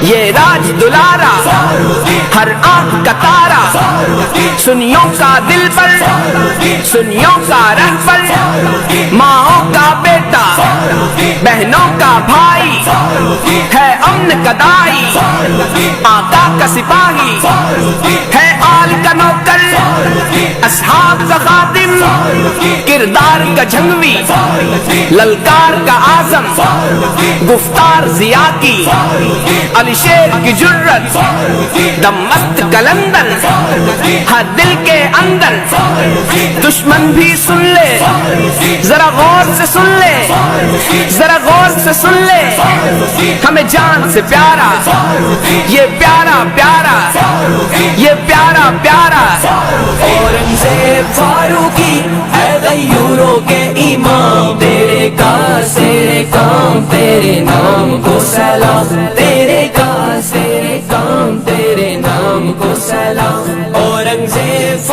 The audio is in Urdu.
یہ راج دلارا ہر آنکھ کا تارا، سنیوں کا دل پر سنیوں کا رہبر، ماؤں کا بیٹا بہنوں کا بھائی، ہے امن کا دائی آقا کا سپاہی، ہے آل کا نوکر اصحاب کا خادم، کردار کا جھنگوی للکار کا اعظم، گفتار ضیاء کی علی شیر کی جرت، دم مست کلندر ہر دل کے اندر، دشمن بھی سن لے ذرا غور سے سن لے، ذرا غور سے سن لے، ہمیں جان سے پیارا یہ پیارا پیارا یہ پیارا پیارا، اورنگزیب فاروقی ہے غیوروں کے امام، تیرے کار تیرے کام تیرے نام کو سلام، تیرے کار تیرے کام تیرے نام کو سلام، اورنگزیب